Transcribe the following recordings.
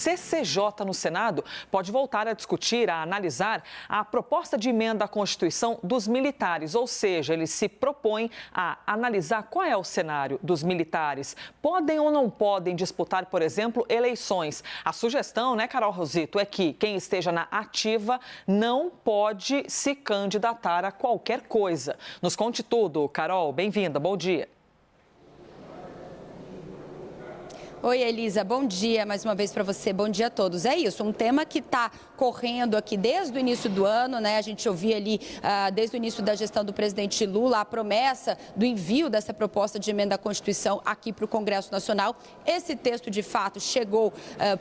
CCJ no Senado pode voltar a discutir, a analisar a proposta de emenda à Constituição dos militares, ou seja, ele se propõe a analisar qual é o cenário dos militares. Podem ou não podem disputar, por exemplo, eleições? A sugestão, né, Carol Rosito, é que quem esteja na ativa não pode se candidatar a qualquer coisa. Nos conte tudo. Carol, bem-vinda, bom dia. Oi, Elisa, bom dia mais uma vez para você, bom dia a todos. É isso, um tema que está correndo aqui desde o início do ano, né? A gente ouvia ali, desde o início da gestão do presidente Lula, a promessa do envio dessa proposta de emenda à Constituição aqui para o Congresso Nacional. Esse texto, de fato, chegou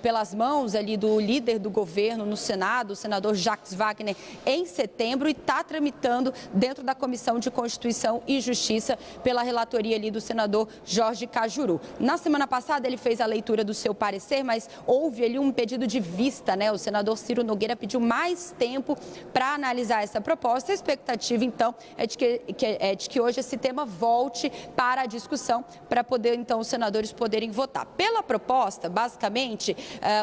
pelas mãos ali do líder do governo no Senado, o senador Jacques Wagner, em setembro e está tramitando dentro da Comissão de Constituição e Justiça pela relatoria ali do senador Jorge Cajuru. Na semana passada, ele fez a leitura do seu parecer, mas houve ali um pedido de vista, né? O senador Ciro Nogueira pediu mais tempo para analisar essa proposta. A expectativa, então, é de que hoje esse tema volte para a discussão, para poder, então, os senadores poderem votar. Pela proposta, basicamente,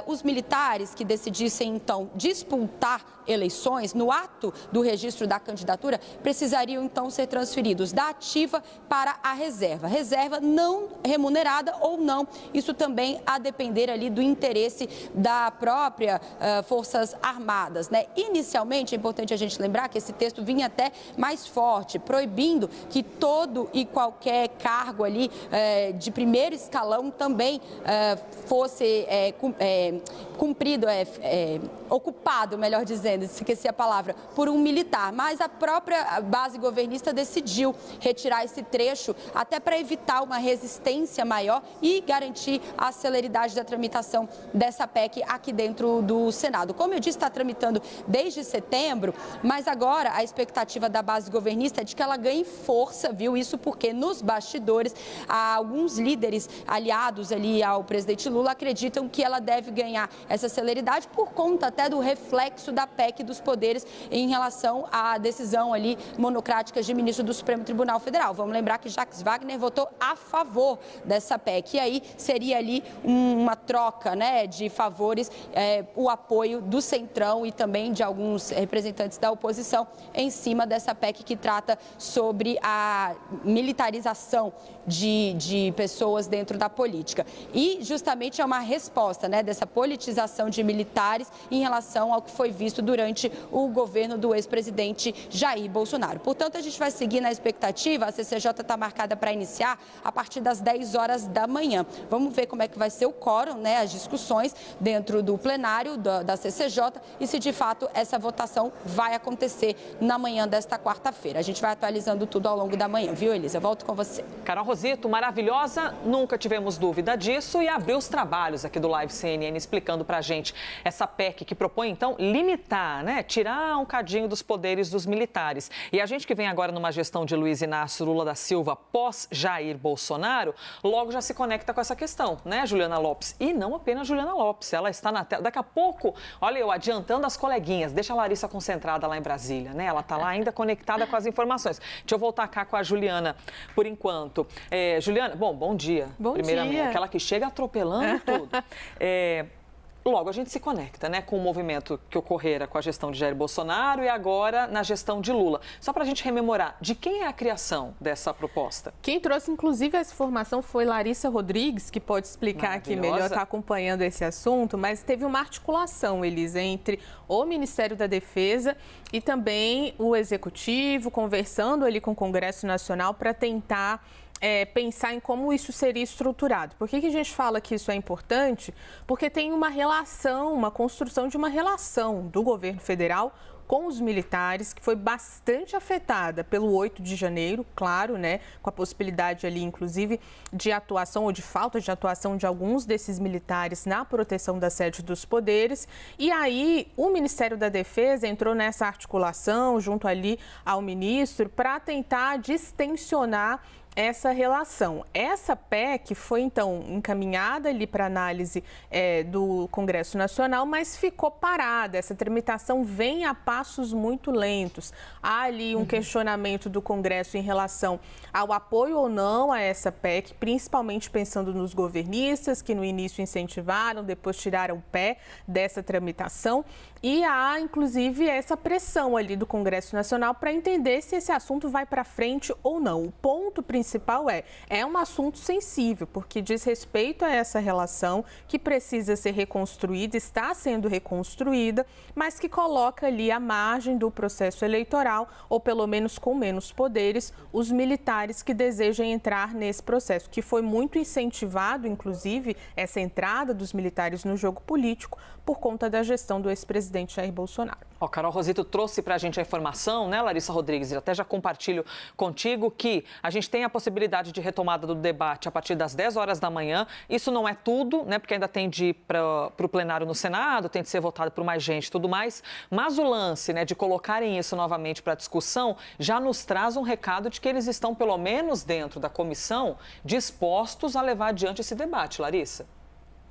os militares que decidissem, então, disputar eleições no ato do registro da candidatura precisariam, então, ser transferidos da ativa para a reserva. Reserva não remunerada ou não. Isso também a depender ali do interesse da própria Forças Armadas, né? Inicialmente, é importante a gente lembrar que esse texto vinha até mais forte, proibindo que todo e qualquer cargo ali de primeiro escalão também fosse cumprido, ocupado, melhor dizendo, esqueci a palavra, por um militar. Mas a própria base governista decidiu retirar esse trecho até para evitar uma resistência maior e garantir a celeridade da tramitação dessa PEC aqui dentro do Senado. Como eu disse, está tramitando desde setembro, mas agora a expectativa da base governista é de que ela ganhe força, viu? Isso porque nos bastidores, alguns líderes aliados ali ao presidente Lula acreditam que ela deve ganhar essa celeridade por conta até do reflexo da PEC dos poderes em relação à decisão ali monocrática de ministro do Supremo Tribunal Federal. Vamos lembrar que Jacques Wagner votou a favor dessa PEC e aí seria ali uma troca, né, de favores, o apoio do Centrão e também de alguns representantes da oposição em cima dessa PEC que trata sobre a militarização de pessoas dentro da política. E justamente é uma resposta, né, dessa politização de militares em relação ao que foi visto durante o governo do ex-presidente Jair Bolsonaro. Portanto, a gente vai seguir na expectativa, a CCJ está marcada para iniciar a partir das 10 horas da manhã. Vamos ver como é que vai ser o quórum, né, as discussões dentro do plenário da CCJ e se de fato essa votação vai acontecer na manhã desta quarta-feira. A gente vai atualizando tudo ao longo da manhã, viu, Elisa? Volto com você. Carol Rosito, maravilhosa, nunca tivemos dúvida disso e abriu os trabalhos aqui do Live CNN explicando pra gente essa PEC que propõe, então, limitar, né, tirar um cadinho dos poderes dos militares. E a gente que vem agora numa gestão de Luiz Inácio Lula da Silva pós Jair Bolsonaro, logo já se conecta com essa questão, né, Juliana Lopes? E não apenas Juliana Lopes, ela está na tela. Daqui a pouco, olha eu adiantando as coleguinhas, deixa a Larissa concentrada lá em Brasília, né? Ela está lá ainda conectada com as informações. Deixa eu voltar cá com a Juliana por enquanto. Juliana, bom dia. Bom Primeiramente, dia. Aquela que chega atropelando tudo. Logo, a gente se conecta, né, com o movimento que ocorrera com a gestão de Jair Bolsonaro e agora na gestão de Lula. Só para a gente rememorar, de quem é a criação dessa proposta? Quem trouxe, inclusive, essa informação foi Larissa Rodrigues, que pode explicar aqui melhor, está acompanhando esse assunto, mas teve uma articulação, Elisa, entre o Ministério da Defesa e também o Executivo, conversando ali com o Congresso Nacional para tentar pensar em como isso seria estruturado. Por que a gente fala que isso é importante? Porque tem uma relação, uma construção de uma relação do governo federal com os militares, que foi bastante afetada pelo 8 de janeiro, claro, né, com a possibilidade ali, inclusive, de atuação ou de falta de atuação de alguns desses militares na proteção da sede dos poderes. E aí, o Ministério da Defesa entrou nessa articulação, junto ali ao ministro, para tentar distensionar essa relação. Essa PEC foi, então, encaminhada ali para análise do Congresso Nacional, mas ficou parada. Essa tramitação vem a passos muito lentos. Há ali um questionamento do Congresso em relação ao apoio ou não a essa PEC, principalmente pensando nos governistas, que no início incentivaram, depois tiraram o pé dessa tramitação. E há, inclusive, essa pressão ali do Congresso Nacional para entender se esse assunto vai para frente ou não. O ponto principal é um assunto sensível, porque diz respeito a essa relação que precisa ser reconstruída, está sendo reconstruída, mas que coloca ali à margem do processo eleitoral, ou pelo menos com menos poderes, os militares que desejam entrar nesse processo, que foi muito incentivado, inclusive, essa entrada dos militares no jogo político por conta da gestão do ex-presidente Jair Bolsonaro. Carol Rosito trouxe para a gente a informação, né, Larissa Rodrigues? E até já compartilho contigo que a gente tem a possibilidade de retomada do debate a partir das 10 horas da manhã. Isso não é tudo, né, porque ainda tem de ir para o plenário no Senado, tem de ser votado por mais gente e tudo mais. Mas o lance, né, de colocarem isso novamente para discussão já nos traz um recado de que eles estão, pelo menos dentro da comissão, dispostos a levar adiante esse debate, Larissa.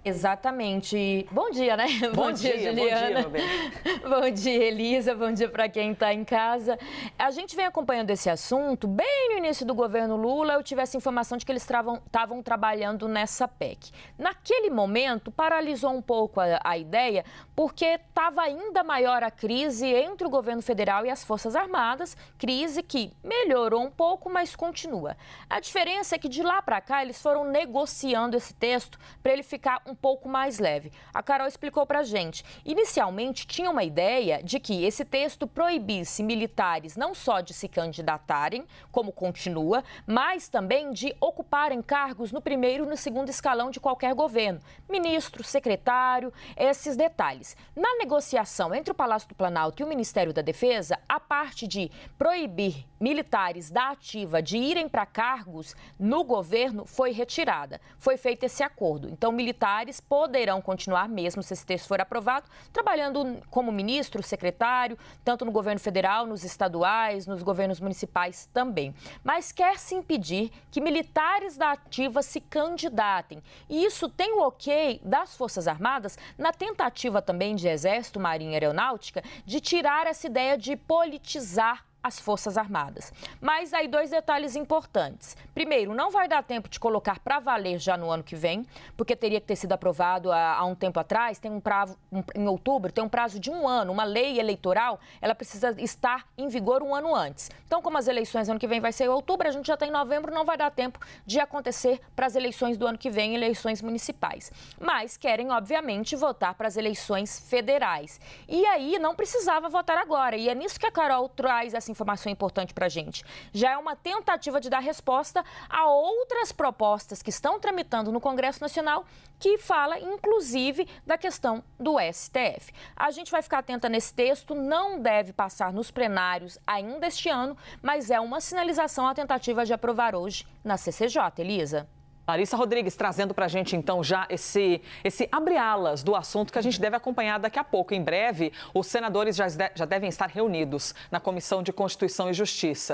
Exatamente. Bom dia, né? Bom dia, Juliana. bom dia, meu bem. Bom dia, Elisa. Bom dia para quem está em casa. A gente vem acompanhando esse assunto. Bem no início do governo Lula, eu tive essa informação de que eles estavam trabalhando nessa PEC. Naquele momento, paralisou um pouco a ideia, porque estava ainda maior a crise entre o governo federal e as Forças Armadas, crise que melhorou um pouco, mas continua. A diferença é que de lá para cá, eles foram negociando esse texto para ele ficar um pouco mais leve. A Carol explicou para a gente. Inicialmente, tinha uma ideia de que esse texto proibisse militares não só de se candidatarem, como continua, mas também de ocuparem cargos no primeiro e no segundo escalão de qualquer governo. Ministro, secretário, esses detalhes. Na negociação entre o Palácio do Planalto e o Ministério da Defesa, a parte de proibir militares da ativa de irem para cargos no governo foi retirada. Foi feito esse acordo. Então, militares poderão continuar, mesmo se esse texto for aprovado, trabalhando como ministro, secretário, tanto no governo federal, nos estaduais, nos governos municipais também. Mas quer-se impedir que militares da ativa se candidatem. E isso tem o ok das Forças Armadas, na tentativa também de Exército, Marinha e Aeronáutica, de tirar essa ideia de politizar as Forças Armadas. Mas aí 2 detalhes importantes. Primeiro, não vai dar tempo de colocar para valer já no ano que vem, porque teria que ter sido aprovado há um tempo atrás, tem um prazo, em outubro, tem um prazo de 1 ano. Uma lei eleitoral, ela precisa estar em vigor 1 ano antes. Então, como as eleições ano que vem vai ser em outubro, a gente já está em novembro, não vai dar tempo de acontecer para as eleições do ano que vem, eleições municipais. Mas querem, obviamente, votar para as eleições federais. E aí não precisava votar agora. E é nisso que a Carol traz essa informação importante para a gente. Já é uma tentativa de dar resposta a outras propostas que estão tramitando no Congresso Nacional, que fala, inclusive, da questão do STF. A gente vai ficar atenta nesse texto, não deve passar nos plenários ainda este ano, mas é uma sinalização à tentativa de aprovar hoje na CCJ. Elisa? Larissa Rodrigues trazendo para a gente, então, já esse abre-alas do assunto que a gente deve acompanhar daqui a pouco. Em breve, os senadores já devem estar reunidos na Comissão de Constituição e Justiça.